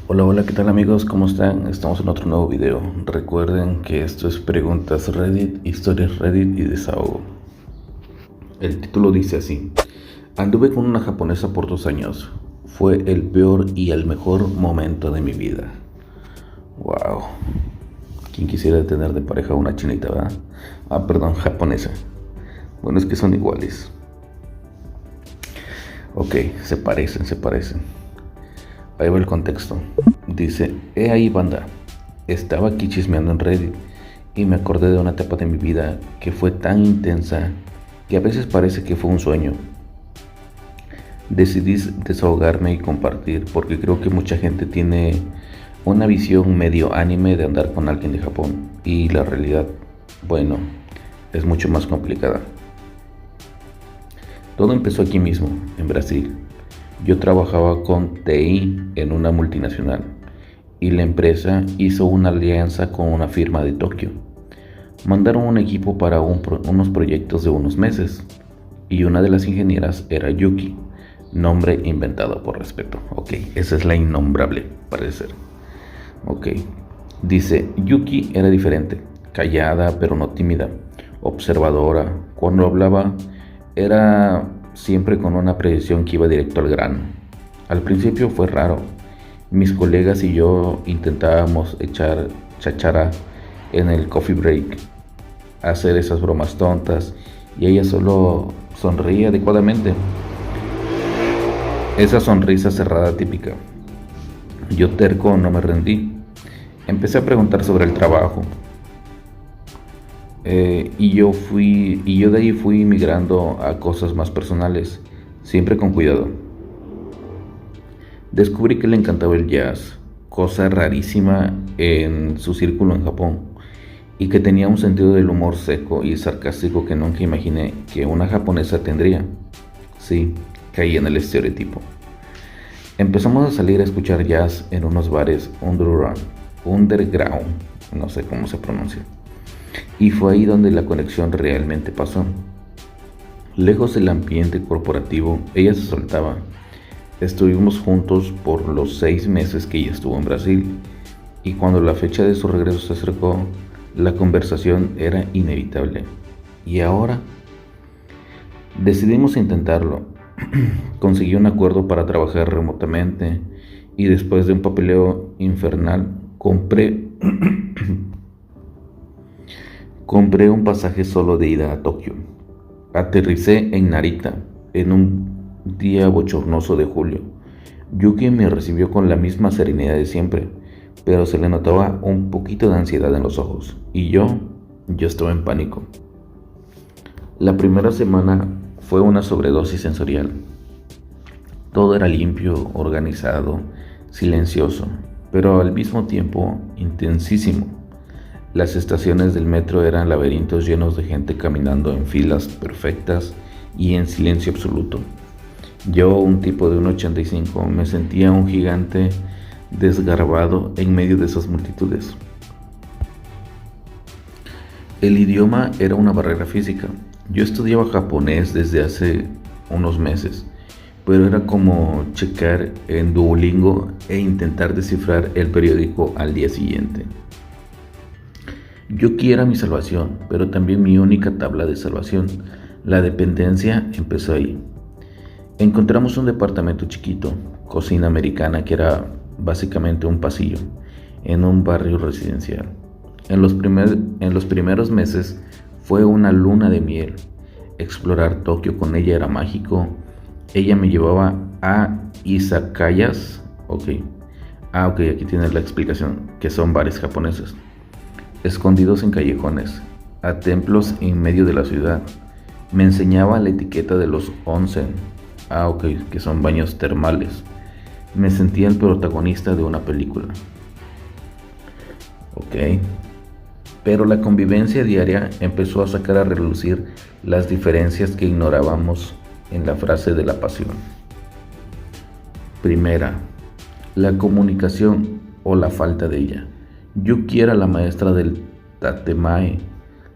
Hola, hola, ¿qué tal amigos? ¿Cómo están? Estamos en otro nuevo video. Recuerden que esto es preguntas Reddit, historias Reddit y desahogo. El título dice así: anduve con una japonesa por 2 años. Fue el peor y el mejor momento de mi vida. Wow. ¿Quién quisiera tener de pareja a una chinita, verdad? Perdón, japonesa. Bueno, es que son iguales. Ok, se parecen. Ahí va el contexto. Dice: ahí banda. Estaba aquí chismeando en Reddit y me acordé de una etapa de mi vida que fue tan intensa que a veces parece que fue un sueño. Decidí desahogarme y compartir porque creo que mucha gente tiene una visión medio anime de andar con alguien de Japón y la realidad, bueno, es mucho más complicada. Todo empezó aquí mismo, en Brasil. Yo trabajaba con TI en una multinacional y la empresa hizo una alianza con una firma de Tokio. Mandaron un equipo para unos proyectos de unos meses y una de las ingenieras era Yuki, nombre inventado por respeto. Ok, esa es la innombrable, parece ser. Ok, dice: Yuki era diferente, callada pero no tímida, observadora. Cuando hablaba era siempre con una precisión que iba directo al grano. Al principio fue raro. Mis colegas y yo intentábamos echar chachara en el coffee break, hacer esas bromas tontas, y ella solo sonreía adecuadamente. Esa sonrisa cerrada típica. Yo terco no me rendí. Empecé a preguntar sobre el trabajo. Y yo de ahí fui migrando a cosas más personales, siempre con cuidado. Descubrí que le encantaba el jazz, cosa rarísima en su círculo en Japón, y que tenía un sentido del humor seco y sarcástico que nunca imaginé que una japonesa tendría. Sí, caí en el estereotipo. Empezamos a salir a escuchar jazz en unos bares underground, no sé cómo se pronuncia. Y fue ahí donde la conexión realmente pasó. Lejos del ambiente corporativo, ella se soltaba. Estuvimos juntos por los 6 meses que ella estuvo en Brasil, y cuando la fecha de su regreso se acercó, la conversación era inevitable. ¿Y ahora? Decidimos intentarlo. Conseguí un acuerdo para trabajar remotamente y después de un papeleo infernal compré un pasaje solo de ida a Tokio. Aterricé en Narita en un día bochornoso de julio. Yuki me recibió con la misma serenidad de siempre, pero se le notaba un poquito de ansiedad en los ojos, y yo estaba en pánico. La primera semana fue una sobredosis sensorial. Todo era limpio, organizado, silencioso, pero al mismo tiempo intensísimo. Las estaciones del metro eran laberintos llenos de gente caminando en filas perfectas y en silencio absoluto. Yo, un tipo de 1,85, me sentía un gigante desgarbado en medio de esas multitudes. El idioma era una barrera física. Yo estudiaba japonés desde hace unos meses, pero era como checar en Duolingo e intentar descifrar el periódico al día siguiente. Yuki era mi salvación, pero también mi única tabla de salvación. La dependencia empezó ahí. Encontramos un departamento chiquito, cocina americana que era básicamente un pasillo, en un barrio residencial. En los primeros meses fue una luna de miel. Explorar Tokio con ella era mágico. Ella me llevaba a izakayas, ok, aquí tiene la explicación, que son bares japoneses, escondidos en callejones, a templos en medio de la ciudad. Me enseñaba la etiqueta de los onsen, que son baños termales. Me sentía el protagonista de una película. Ok. Pero la convivencia diaria empezó a sacar a relucir las diferencias que ignorábamos en la frase de la pasión. Primera, la comunicación o la falta de ella. Yuki era la maestra del tatemae,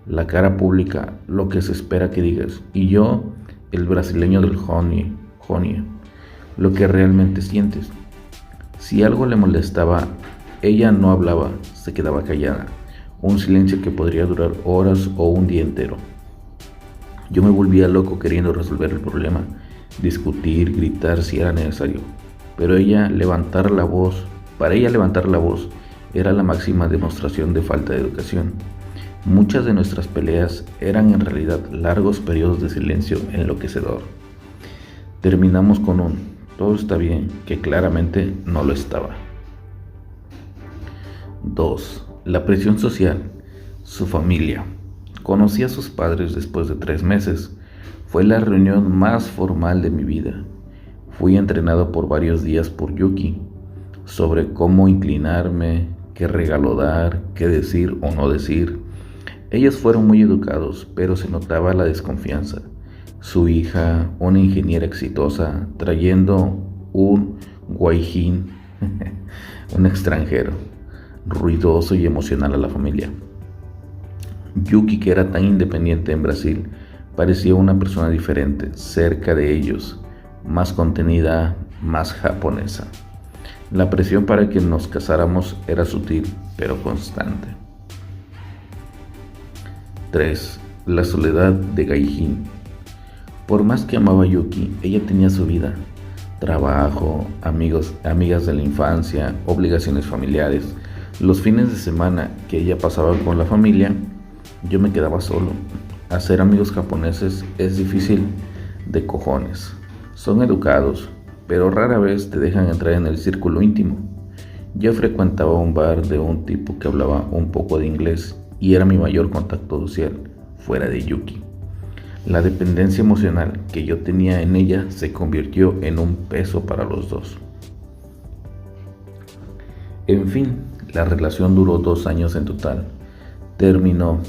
la cara pública, lo que se espera que digas, y yo, el brasileño del jonie, lo que realmente sientes. Si algo le molestaba, ella no hablaba, se quedaba callada, un silencio que podría durar horas o un día entero. Yo me volvía loco queriendo resolver el problema, discutir, gritar si era necesario, pero para ella levantar la voz era la máxima demostración de falta de educación. Muchas de nuestras peleas eran en realidad largos periodos de silencio enloquecedor. Terminamos con un "todo está bien", que claramente no lo estaba. 2. La presión social. Su familia. Conocí a sus padres después de 3 meses. Fue la reunión más formal de mi vida. Fui entrenado por varios días por Yuki sobre cómo inclinarme, qué regalo dar, qué decir o no decir. Ellos fueron muy educados, pero se notaba la desconfianza. Su hija, una ingeniera exitosa, trayendo un guayjín, un extranjero, ruidoso y emocional a la familia. Yuki, que era tan independiente en Brasil, parecía una persona diferente, cerca de ellos, más contenida, más japonesa. La presión para que nos casáramos era sutil, pero constante. 3. La soledad de Gaijin. Por más que amaba a Yuki, ella tenía su vida, trabajo, amigas de la infancia, obligaciones familiares. Los fines de semana que ella pasaba con la familia, yo me quedaba solo. Hacer amigos japoneses es difícil de cojones. Son educados, pero rara vez te dejan entrar en el círculo íntimo. Yo frecuentaba un bar de un tipo que hablaba un poco de inglés y era mi mayor contacto social, fuera de Yuki. La dependencia emocional que yo tenía en ella se convirtió en un peso para los dos. En fin, la relación duró 2 años en total. Terminó,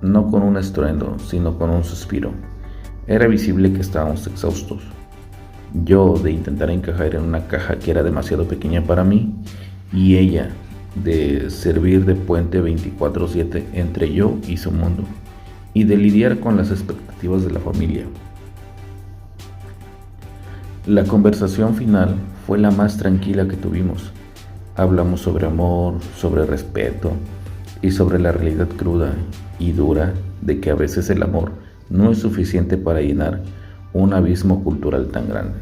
no con un estruendo, sino con un suspiro. Era visible que estábamos exhaustos. Yo de intentar encajar en una caja que era demasiado pequeña para mí, y ella de servir de puente 24/7 entre yo y su mundo, y de lidiar con las expectativas de la familia. La conversación final fue la más tranquila que tuvimos. Hablamos sobre amor, sobre respeto y sobre la realidad cruda y dura de que a veces el amor no es suficiente para llenar un abismo cultural tan grande.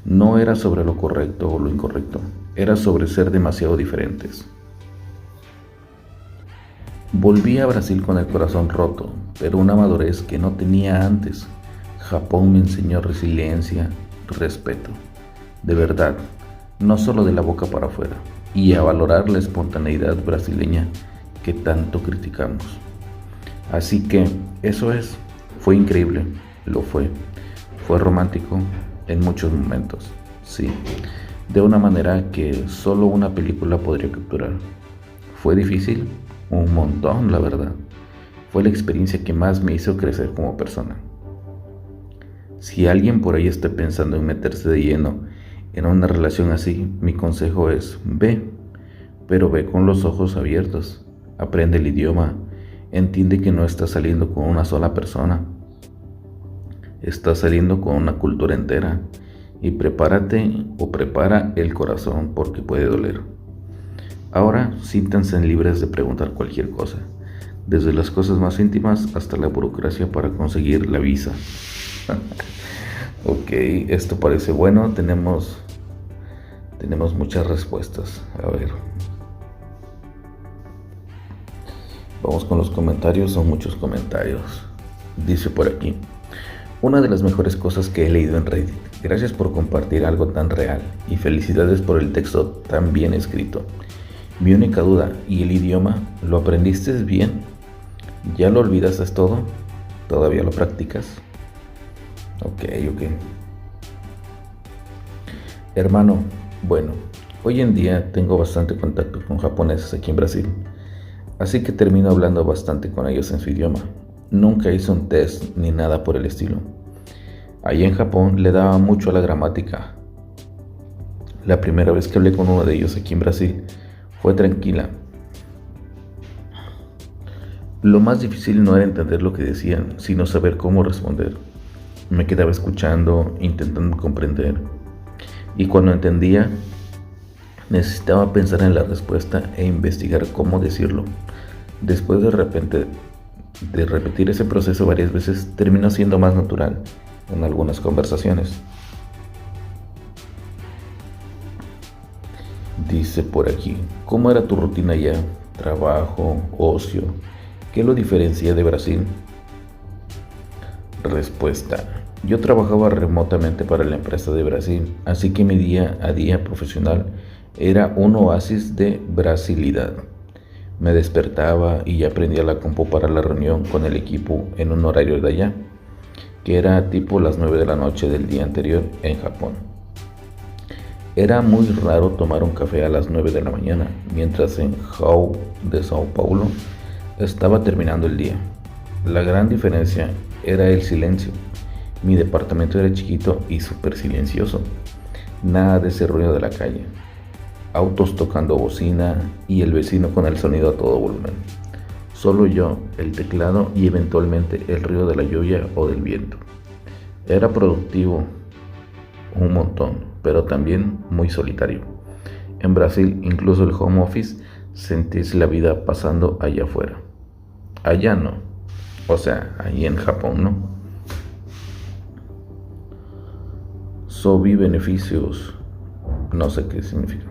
No era sobre lo correcto o lo incorrecto, era sobre ser demasiado diferentes. Volví a Brasil con el corazón roto, pero una madurez que no tenía antes. Japón me enseñó resiliencia, respeto, de verdad, no solo de la boca para afuera, y a valorar la espontaneidad brasileña que tanto criticamos. Así que eso fue increíble, lo fue romántico en muchos momentos, sí, de una manera que solo una película podría capturar. Fue difícil, un montón, la verdad. Fue la experiencia que más me hizo crecer como persona. Si alguien por ahí está pensando en meterse de lleno en una relación así, mi consejo es: ve, pero ve con los ojos abiertos, aprende el idioma, entiende que no estás saliendo con una sola persona, estás saliendo con una cultura entera, y prepárate o prepara el corazón porque puede doler. Ahora siéntanse libres de preguntar cualquier cosa, desde las cosas más íntimas hasta la burocracia para conseguir la visa. Ok, esto parece bueno, tenemos muchas respuestas. A ver, vamos con los comentarios, son muchos comentarios. Dice por aquí: una de las mejores cosas que he leído en Reddit. Gracias por compartir algo tan real y felicidades por el texto tan bien escrito. Mi única duda, ¿y el idioma? ¿Lo aprendiste bien? ¿Ya lo olvidaste todo? ¿Todavía lo practicas? Ok. Hermano, bueno, hoy en día tengo bastante contacto con japoneses aquí en Brasil, así que termino hablando bastante con ellos en su idioma. Nunca hice un test ni nada por el estilo. Allí en Japón le daba mucho a la gramática. La primera vez que hablé con uno de ellos aquí en Brasil fue tranquila. Lo más difícil no era entender lo que decían, sino saber cómo responder. Me quedaba escuchando, intentando comprender. Y cuando entendía, Necesitaba pensar en la respuesta e investigar cómo decirlo. Después de repetir ese proceso varias veces, terminó siendo más natural en algunas conversaciones. Dice por aquí, ¿cómo era tu rutina allá? Trabajo, ocio, ¿qué lo diferencia de Brasil? Respuesta, yo trabajaba remotamente para la empresa de Brasil, así que mi día a día profesional era un oasis de brasilidad. Me despertaba y ya prendía la compu para la reunión con el equipo en un horario de allá, que era tipo las 9 de la noche del día anterior en Japón. Era muy raro tomar un café a las 9 de la mañana, mientras en Jau de Sao Paulo estaba terminando el día. La gran diferencia era el silencio. Mi departamento era chiquito y súper silencioso. Nada de ese ruido de la calle. Autos tocando bocina y el vecino con el sonido a todo volumen. Solo yo, el teclado y eventualmente el ruido de la lluvia o del viento. Era productivo un montón, pero también muy solitario. En Brasil, incluso el home office, sentís la vida pasando allá afuera. Allá no. O sea, ahí en Japón no. Sobi beneficios. No sé qué significa.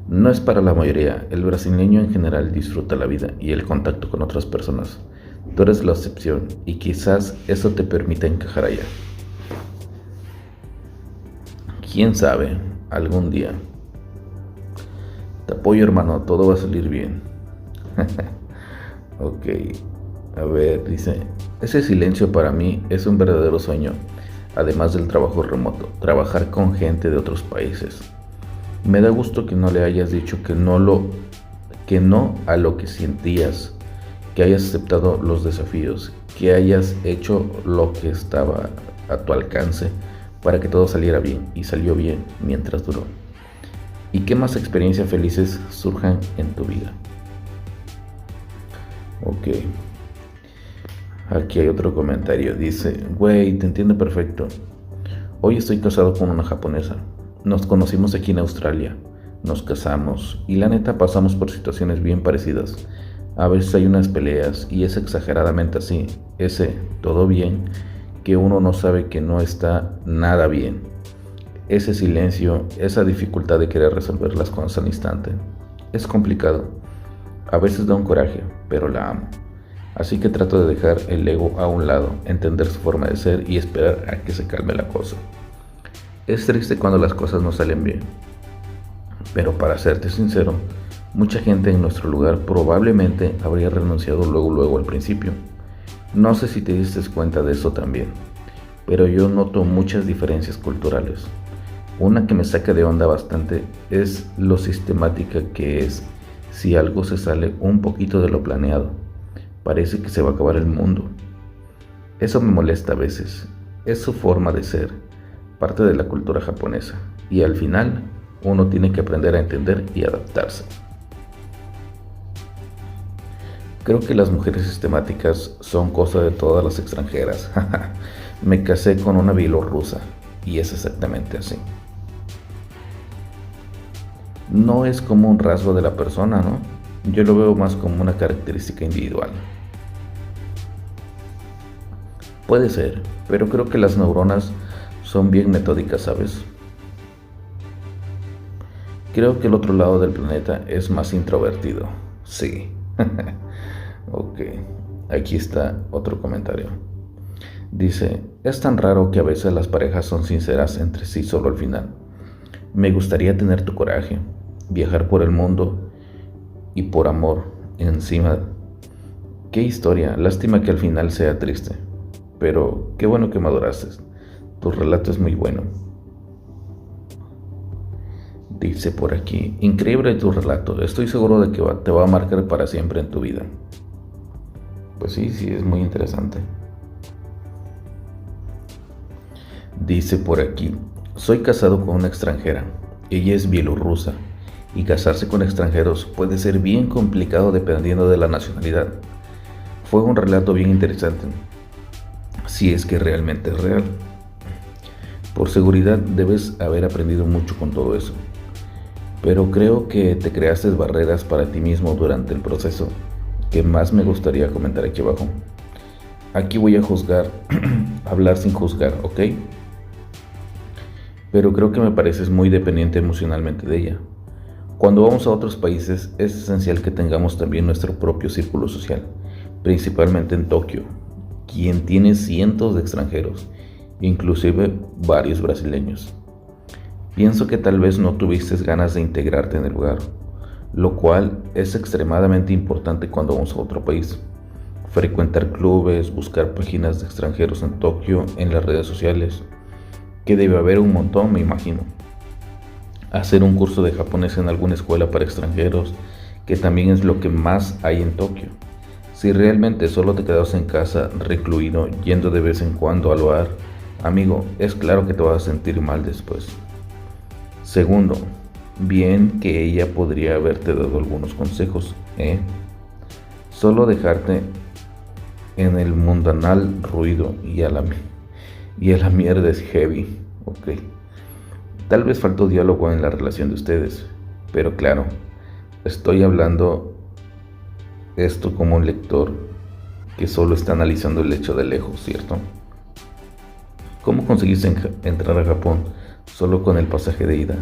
No es para la mayoría. El brasileño en general disfruta la vida y el contacto con otras personas. Tú eres la excepción y quizás eso te permita encajar allá. ¿Quién sabe? Algún día. Te apoyo, hermano, todo va a salir bien. Ok, a ver, dice, ese silencio para mí es un verdadero sueño, además del trabajo remoto, trabajar con gente de otros países. Me da gusto que no le hayas dicho que no a lo que sentías, que hayas aceptado los desafíos, que hayas hecho lo que estaba a tu alcance para que todo saliera bien, y salió bien mientras duró. Y qué más experiencias felices surjan en tu vida. Ok. Aquí hay otro comentario. Dice, güey, te entiendo perfecto. Hoy estoy casado con una japonesa. Nos conocimos aquí en Australia. Nos casamos y la neta pasamos por situaciones bien parecidas. A veces hay unas peleas y es exageradamente así. Ese todo bien que uno no sabe que no está nada bien. Ese silencio, esa dificultad de querer resolver las cosas al instante. Es complicado. A veces da un coraje, pero la amo. Así que trato de dejar el ego a un lado, entender su forma de ser y esperar a que se calme la cosa. Es triste cuando las cosas no salen bien. Pero para serte sincero, mucha gente en nuestro lugar probablemente habría renunciado luego al principio. No sé si te diste cuenta de eso también, pero yo noto muchas diferencias culturales. Una que me saca de onda bastante es lo sistemática que es si algo se sale un poquito de lo planeado. Parece que se va a acabar el mundo. Eso me molesta a veces. Es su forma de ser, parte de la cultura japonesa. Y al final, uno tiene que aprender a entender y adaptarse. Creo que las mujeres sistemáticas son cosa de todas las extranjeras. Me casé con una bielorrusa y es exactamente así. No es como un rasgo de la persona, ¿no? Yo lo veo más como una característica individual. Puede ser, pero creo que las neuronas son bien metódicas, ¿sabes? Creo que el otro lado del planeta es más introvertido. Sí. Ok, aquí está otro comentario. Dice, es tan raro que a veces las parejas son sinceras entre sí solo al final. Me gustaría tener tu coraje, viajar por el mundo y por amor encima. Qué historia, lástima que al final sea triste, pero qué bueno que maduraste. Tu relato es muy bueno. Dice por aquí, increíble tu relato, estoy seguro de que te va a marcar para siempre en tu vida. Pues sí, es muy interesante. Dice por aquí, soy casado con una extranjera, ella es bielorrusa, y casarse con extranjeros puede ser bien complicado dependiendo de la nacionalidad. Fue un relato bien interesante, si es que realmente es real. Por seguridad debes haber aprendido mucho con todo eso. pero creo que te creaste barreras para ti mismo durante el proceso, que más me gustaría comentar aquí abajo. Aquí voy a juzgar, hablar sin juzgar, ¿ok? Pero creo que me pareces muy dependiente emocionalmente de ella. Cuando vamos a otros países es esencial que tengamos también nuestro propio círculo social, principalmente en Tokio, quien tiene cientos de extranjeros, inclusive varios brasileños. Pienso que tal vez no tuviste ganas de integrarte en el lugar, lo cual es extremadamente importante cuando vamos a otro país. Frecuentar clubes, buscar páginas de extranjeros en Tokio en las redes sociales, que debe haber un montón, me imagino. Hacer un curso de japonés en alguna escuela para extranjeros, que también es lo que más hay en Tokio. Si realmente solo te quedas en casa, recluido, yendo de vez en cuando al bar, amigo, es claro que te vas a sentir mal después. Segundo, bien que ella podría haberte dado algunos consejos, ¿eh? Solo dejarte en el mundanal ruido y a la mierda es heavy, ok. Tal vez faltó diálogo en la relación de ustedes, pero claro, estoy hablando esto como un lector que solo está analizando el hecho de lejos, ¿cierto? ¿Cómo conseguiste entrar a Japón solo con el pasaje de ida?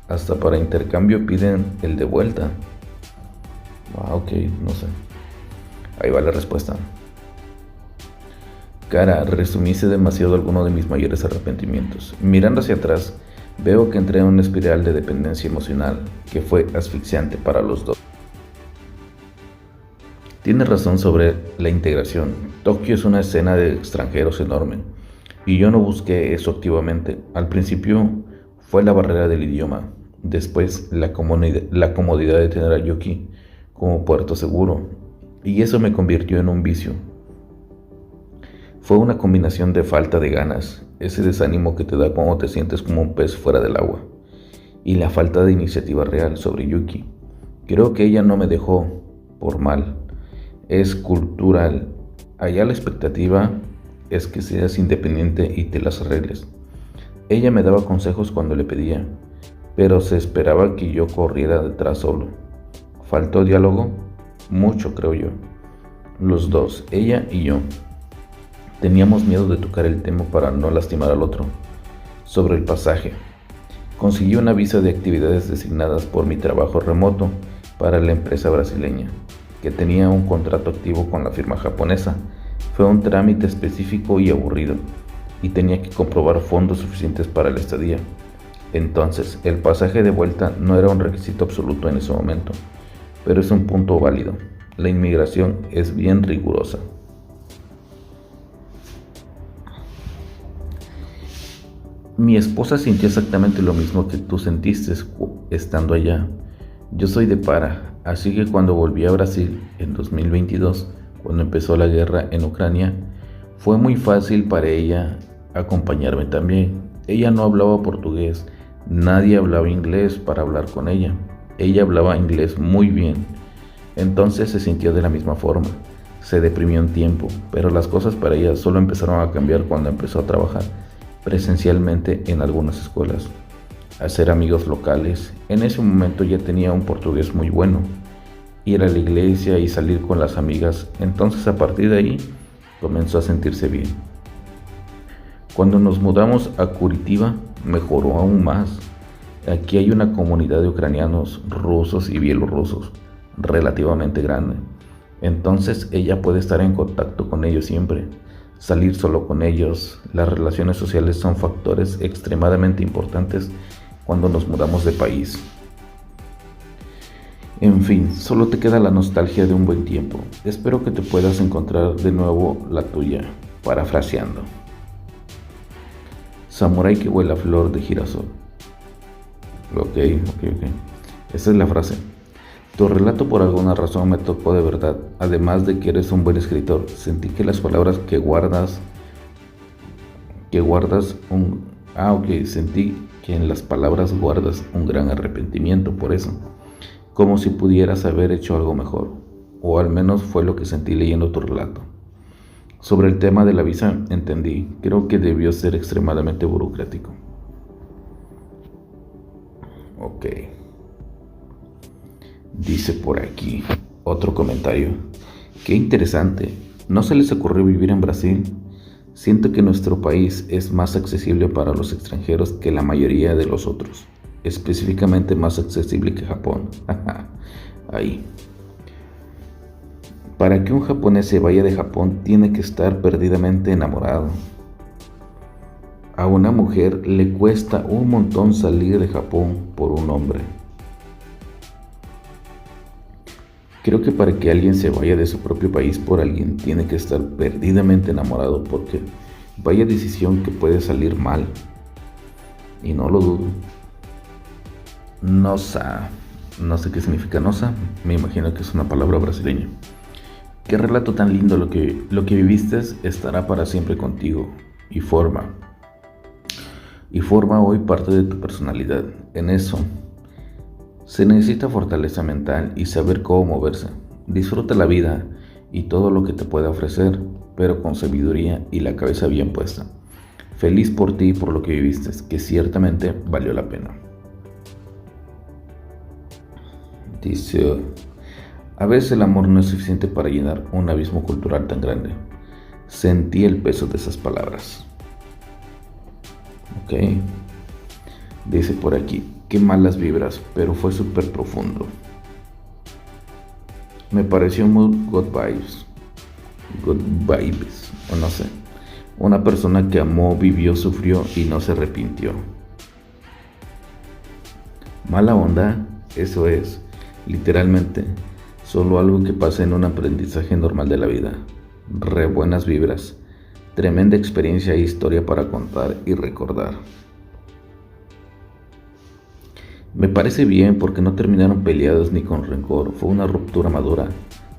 Hasta para intercambio piden el de vuelta. Ah, ok, no sé. Ahí va la respuesta. Cara, resumiste demasiado alguno de mis mayores arrepentimientos. Mirando hacia atrás, veo que entré en una espiral de dependencia emocional que fue asfixiante para los dos. Tienes razón sobre la integración. Tokio es una escena de extranjeros enorme y yo no busqué eso activamente. Al principio fue la barrera del idioma, después la comodidad de tener a Yuki como puerto seguro, y eso me convirtió en un vicio. Fue una combinación de falta de ganas, ese desánimo que te da cuando te sientes como un pez fuera del agua, y la falta de iniciativa real sobre Yuki. Creo que ella no me dejó por mal, es cultural. Allá la expectativa es que seas independiente y te las arregles. Ella me daba consejos cuando le pedía, pero se esperaba que yo corriera detrás solo. ¿Faltó diálogo? Mucho, creo yo. Los dos, ella y yo. Teníamos miedo de tocar el tema para no lastimar al otro. Sobre el pasaje. Conseguí una visa de actividades designadas por mi trabajo remoto para la empresa brasileña, que tenía un contrato activo con la firma japonesa. Fue un trámite específico y aburrido, y tenía que comprobar fondos suficientes para la estadía. Entonces, el pasaje de vuelta no era un requisito absoluto en ese momento, pero es un punto válido. La inmigración es bien rigurosa. Mi esposa sintió exactamente lo mismo que tú sentiste estando allá. Yo soy de Para, así que cuando volví a Brasil en 2022, cuando empezó la guerra en Ucrania, fue muy fácil para ella acompañarme también. Ella no hablaba portugués, nadie hablaba inglés para hablar con ella. Ella hablaba inglés muy bien, entonces se sintió de la misma forma. Se deprimió un tiempo, pero las cosas para ella solo empezaron a cambiar cuando empezó a trabajar presencialmente en algunas escuelas, hacer amigos locales. En ese momento ya tenía un portugués muy bueno, ir a la iglesia y salir con las amigas. Entonces a partir de ahí comenzó a sentirse bien. Cuando nos mudamos a Curitiba mejoró aún más. Aquí hay una comunidad de ucranianos, rusos y bielorrusos relativamente grande. Entonces ella puede estar en contacto con ellos siempre, salir solo con ellos. Las relaciones sociales son factores extremadamente importantes cuando nos mudamos de país. En fin, solo te queda la nostalgia de un buen tiempo. Espero que te puedas encontrar de nuevo la tuya, parafraseando. Samurái que huele a flor de girasol. Ok. Esa es la frase. Tu relato por alguna razón me tocó de verdad. Además de que eres un buen escritor, sentí que las palabras sentí que en las palabras guardas un gran arrepentimiento por eso. Como si pudieras haber hecho algo mejor, o al menos fue lo que sentí leyendo tu relato. Sobre el tema de la visa, entendí, creo que debió ser extremadamente burocrático. Ok. Dice por aquí otro comentario. Qué interesante. ¿No se les ocurrió vivir en Brasil? Siento que nuestro país es más accesible para los extranjeros que la mayoría de los otros. Específicamente más accesible que Japón. Ahí. Para que un japonés se vaya de Japón tiene que estar perdidamente enamorado. A una mujer le cuesta un montón salir de Japón por un hombre. Creo que para que alguien se vaya de su propio país por alguien tiene que estar perdidamente enamorado, porque vaya decisión que puede salir mal. Y no lo dudo. Nosa. No sé qué significa nosa. Me imagino que es una palabra brasileña. Qué relato tan lindo. Lo que viviste estará para siempre contigo y forma hoy parte de tu personalidad. En eso se necesita fortaleza mental y saber cómo moverse. Disfruta la vida y todo lo que te pueda ofrecer, pero con sabiduría y la cabeza bien puesta. Feliz por ti y por lo que viviste, que ciertamente valió la pena. Dice: a veces el amor no es suficiente para llenar un abismo cultural tan grande. Sentí el peso de esas palabras. Ok. Dice por aquí: qué malas vibras, pero fue súper profundo. Me pareció muy good vibes, o no sé. Una persona que amó, vivió, sufrió y no se arrepintió. Mala onda, eso es, literalmente, solo algo que pasa en un aprendizaje normal de la vida. Re buenas vibras, tremenda experiencia e historia para contar y recordar. Me parece bien porque no terminaron peleados ni con rencor, fue una ruptura madura,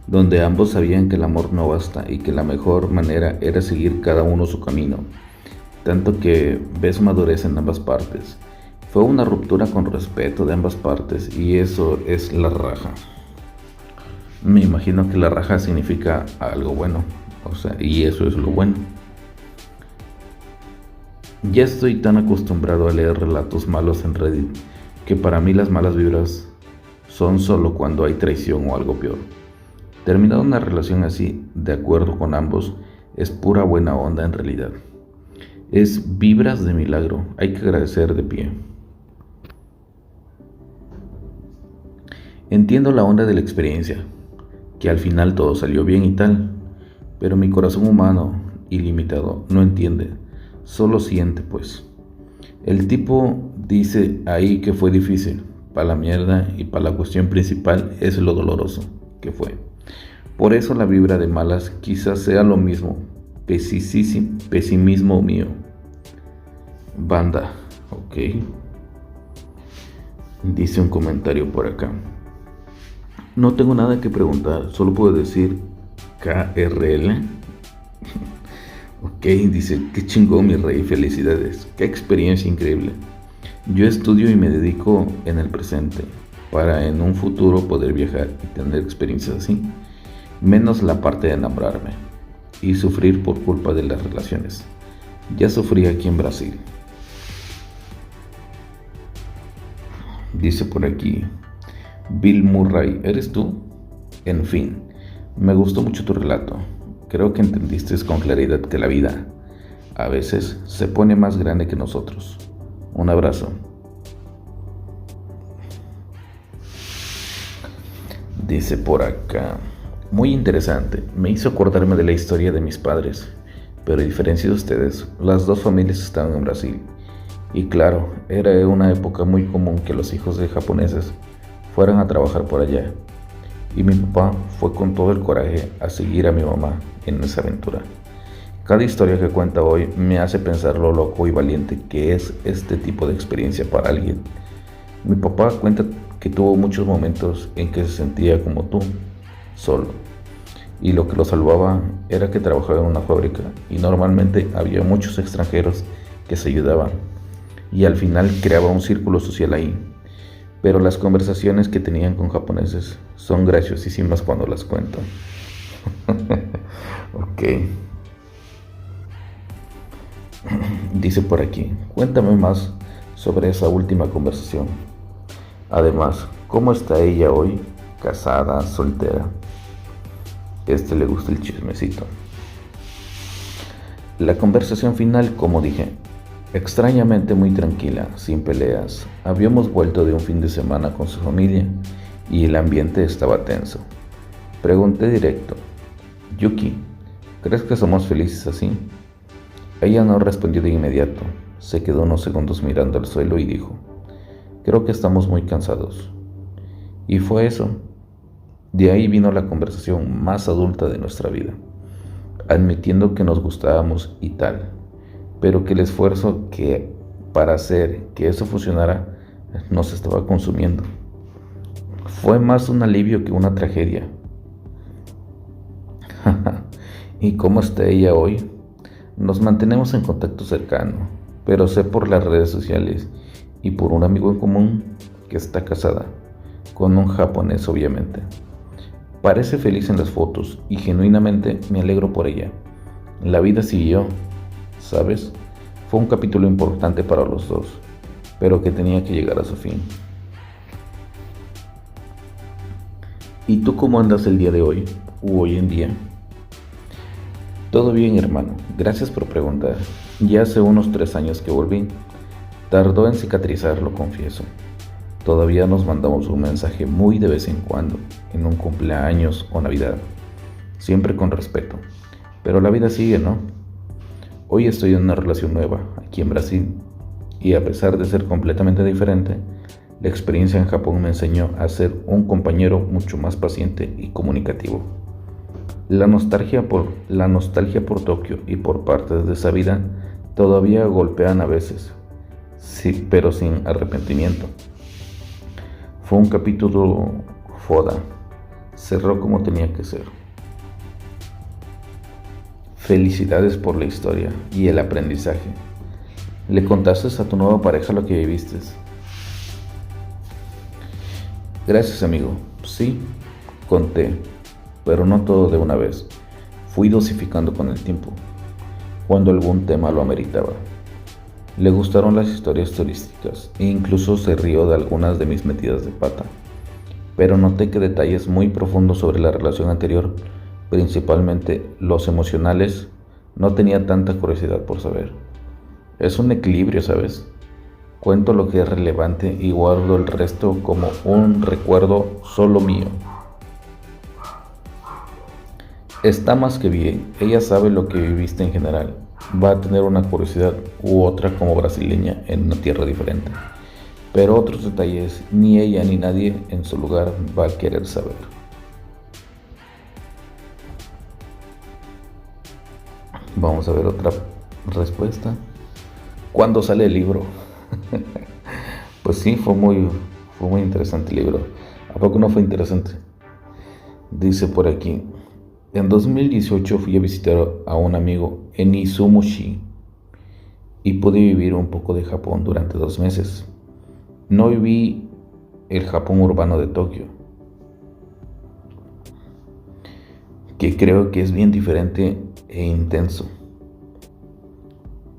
donde ambos sabían que el amor no basta y que la mejor manera era seguir cada uno su camino, tanto que ves madurez en ambas partes. Fue una ruptura con respeto de ambas partes y eso es la raja. Me imagino que la raja significa algo bueno, y eso es lo bueno. Ya estoy tan acostumbrado a leer relatos malos en Reddit que para mí las malas vibras son solo cuando hay traición o algo peor. Terminar una relación así, de acuerdo con ambos, es pura buena onda en realidad. Es vibras de milagro, hay que agradecer de pie. Entiendo la onda de la experiencia, que al final todo salió bien y tal, pero mi corazón humano, ilimitado, no entiende, solo siente pues. El tipo dice ahí que fue difícil, para la mierda, y para la cuestión principal es lo doloroso que fue. Por eso la vibra de malas quizás sea lo mismo, pesimismo mío. Banda, ok. Dice un comentario por acá. No tengo nada que preguntar, solo puedo decir KRL. Ok, dice: qué chingón, mi rey, felicidades, qué experiencia increíble. Yo estudio y me dedico en el presente para en un futuro poder viajar y tener experiencias así, menos la parte de enamorarme y sufrir por culpa de las relaciones. Ya sufrí aquí en Brasil. Dice por aquí Bill Murray: ¿eres tú? En fin, me gustó mucho tu relato. Creo que entendiste con claridad que la vida a veces se pone más grande que nosotros. Un abrazo. Dice por acá: muy interesante, me hizo acordarme de la historia de mis padres, pero a diferencia de ustedes, las dos familias estaban en Brasil. Y claro, era una época muy común que los hijos de japoneses fueran a trabajar por allá. Y mi papá fue con todo el coraje a seguir a mi mamá en esa aventura. Cada historia que cuenta hoy me hace pensar lo loco y valiente que es este tipo de experiencia para alguien. Mi papá cuenta que tuvo muchos momentos en que se sentía como tú, solo. Y lo que lo salvaba era que trabajaba en una fábrica y normalmente había muchos extranjeros que se ayudaban. Y al final creaba un círculo social ahí. Pero las conversaciones que tenían con japoneses son graciosísimas cuando las cuento. Ok. Dice por aquí: cuéntame más sobre esa última conversación. Además, ¿cómo está ella hoy? casada, soltera. Le gusta el chismecito. La conversación final, como dije, extrañamente muy tranquila, sin peleas. Habíamos vuelto de un fin de semana con su familia y el ambiente estaba tenso. Pregunté directo: Yuki, ¿crees que somos felices así? Ella no respondió de inmediato. Se quedó unos segundos mirando al suelo y dijo: creo que estamos muy cansados. Y fue eso. De ahí vino la conversación más adulta de nuestra vida, admitiendo que nos gustábamos y tal, pero que el esfuerzo para hacer que eso funcionara nos estaba consumiendo. Fue más un alivio que una tragedia. ¿Y cómo está ella hoy? Nos mantenemos en contacto cercano, pero sé por las redes sociales y por un amigo en común que está casada, con un japonés obviamente. Parece feliz en las fotos y genuinamente me alegro por ella. La vida siguió, ¿sabes? Fue un capítulo importante para los dos, pero que tenía que llegar a su fin. ¿Y tú cómo andas el día de hoy, u hoy en día? Todo bien, hermano, gracias por preguntar. Ya hace unos 3 años que volví. Tardó en cicatrizar, lo confieso. Todavía nos mandamos un mensaje muy de vez en cuando, en un cumpleaños o Navidad, siempre con respeto. Pero la vida sigue, ¿no? Hoy estoy en una relación nueva, aquí en Brasil, y a pesar de ser completamente diferente, la experiencia en Japón me enseñó a ser un compañero mucho más paciente y comunicativo. La nostalgia por Tokio y por partes de esa vida todavía golpean a veces, sí, pero sin arrepentimiento. Fue un capítulo foda, cerró como tenía que ser. Felicidades por la historia y el aprendizaje. ¿Le contaste a tu nueva pareja lo que viviste? Gracias, amigo. Sí, conté, pero no todo de una vez. Fui dosificando con el tiempo, cuando algún tema lo ameritaba. Le gustaron las historias turísticas e incluso se rió de algunas de mis metidas de pata, pero noté que detalles muy profundos sobre la relación anterior, principalmente los emocionales, no tenía tanta curiosidad por saber. Es un equilibrio, ¿sabes? Cuento lo que es relevante y guardo el resto como un recuerdo solo mío. Está más que bien, ella sabe lo que viviste en general. Va a tener una curiosidad u otra como brasileña en una tierra diferente, pero otros detalles ni ella ni nadie en su lugar va a querer saber. Vamos a ver otra respuesta. ¿Cuándo sale el libro? Pues sí, fue muy interesante el libro. ¿A poco no fue interesante? Dice por aquí: en 2018 fui a visitar a un amigo en Izumushi y pude vivir un poco de Japón durante 2 meses. No viví el Japón urbano de Tokio, que creo que es bien diferente e intenso,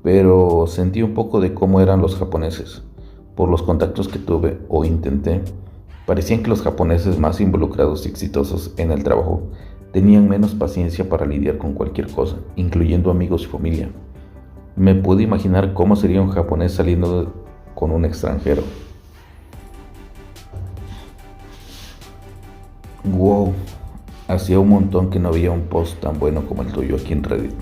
pero sentí un poco de cómo eran los japoneses. Por los contactos que tuve o intenté, parecían que los japoneses más involucrados y exitosos en el trabajo tenían menos paciencia para lidiar con cualquier cosa, incluyendo amigos y familia. Me pude imaginar cómo sería un japonés saliendo con un extranjero. Wow, hacía un montón que no había un post tan bueno como el tuyo aquí en Reddit.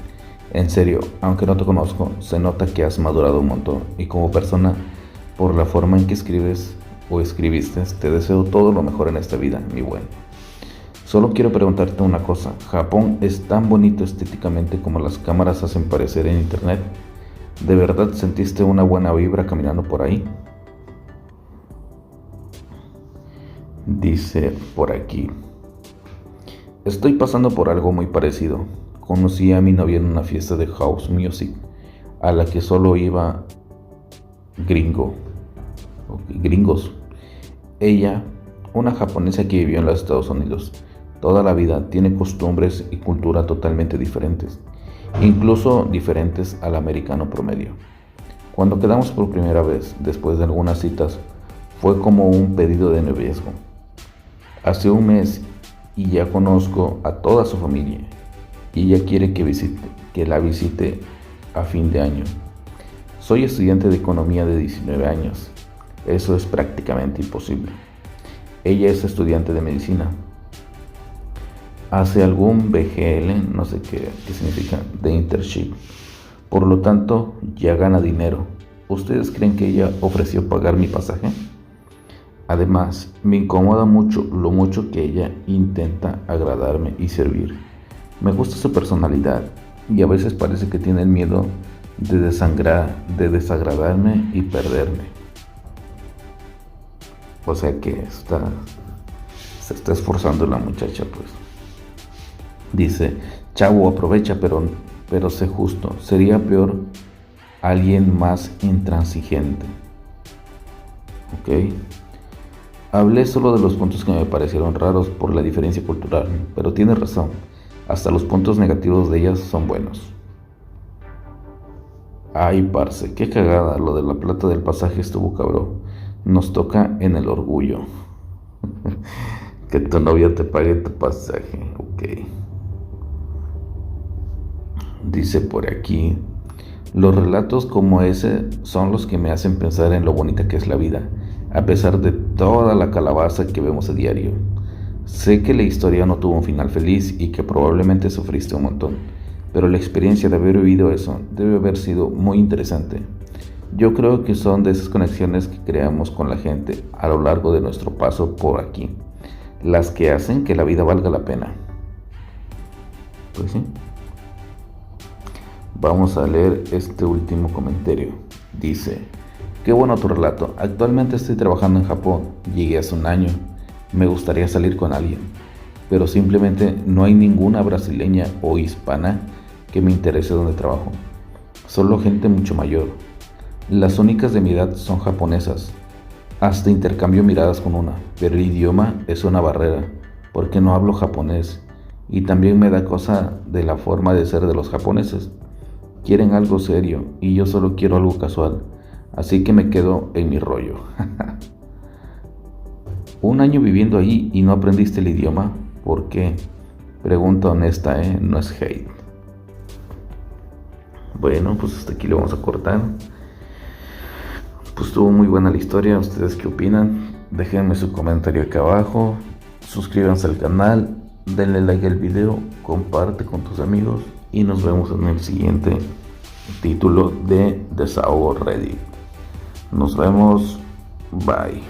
En serio, aunque no te conozco, se nota que has madurado un montón y como persona, por la forma en que escribes o escribiste, te deseo todo lo mejor en esta vida, mi buen. Solo quiero preguntarte una cosa: ¿Japón es tan bonito estéticamente como las cámaras hacen parecer en internet? ¿De verdad sentiste una buena vibra caminando por ahí? Dice por aquí: estoy pasando por algo muy parecido. Conocí a mi novia en una fiesta de house music a la que solo iba gringos. Ella, una japonesa que vivió en los Estados Unidos toda la vida, tiene costumbres y cultura totalmente diferentes, incluso diferentes al americano promedio. Cuando quedamos por primera vez, después de algunas citas, fue como un pedido de noviazgo. hace un mes y ya conozco a toda su familia y ella quiere que la visite a fin de año. Soy estudiante de economía de 19 años. Eso es prácticamente imposible. Ella es estudiante de medicina. Hace algún BGL, no sé qué significa, de internship. Por lo tanto, ya gana dinero. ¿Ustedes creen que ella ofreció pagar mi pasaje? Además, me incomoda mucho lo mucho que ella intenta agradarme y servir. Me gusta su personalidad y a veces parece que tiene el miedo de desagradarme y perderme. O sea que se está esforzando la muchacha, pues. Dice, chavo, aprovecha, pero sé justo. Sería peor alguien más intransigente. ¿Ok? Hablé solo de los puntos que me parecieron raros por la diferencia cultural, pero tienes razón, hasta los puntos negativos de ellas son buenos. Ay, parce, qué cagada, lo de la plata del pasaje estuvo cabrón. Nos toca en el orgullo. Que tu novia te pague tu pasaje, ok. Dice por aquí, los relatos como ese son los que me hacen pensar en lo bonita que es la vida, a pesar de toda la calabaza que vemos a diario. Sé que la historia no tuvo un final feliz y que probablemente sufriste un montón, pero la experiencia de haber vivido eso debe haber sido muy interesante. Yo creo que son de esas conexiones que creamos con la gente a lo largo de nuestro paso por aquí, las que hacen que la vida valga la pena. Pues sí. Vamos a leer este último comentario. Dice, qué bueno tu relato. Actualmente estoy trabajando en Japón. Llegué hace un año. Me gustaría salir con alguien, pero simplemente no hay ninguna brasileña o hispana que me interese donde trabajo. Solo gente mucho mayor. Las únicas de mi edad son japonesas. Hasta intercambio miradas con una, pero el idioma es una barrera, porque no hablo japonés. Y también me da cosa de la forma de ser de los japoneses. Quieren algo serio y yo solo quiero algo casual, así que me quedo en mi rollo. Un año viviendo ahí y no aprendiste el idioma, ¿por qué? Pregunta honesta, no es hate. Bueno, pues hasta aquí lo vamos a cortar. Pues estuvo muy buena la historia. ¿Ustedes qué opinan? Déjenme su comentario acá abajo. Suscríbanse al canal, denle like al video, comparte con tus amigos y nos vemos en el siguiente título de Desahogo Reddit. Nos vemos, bye.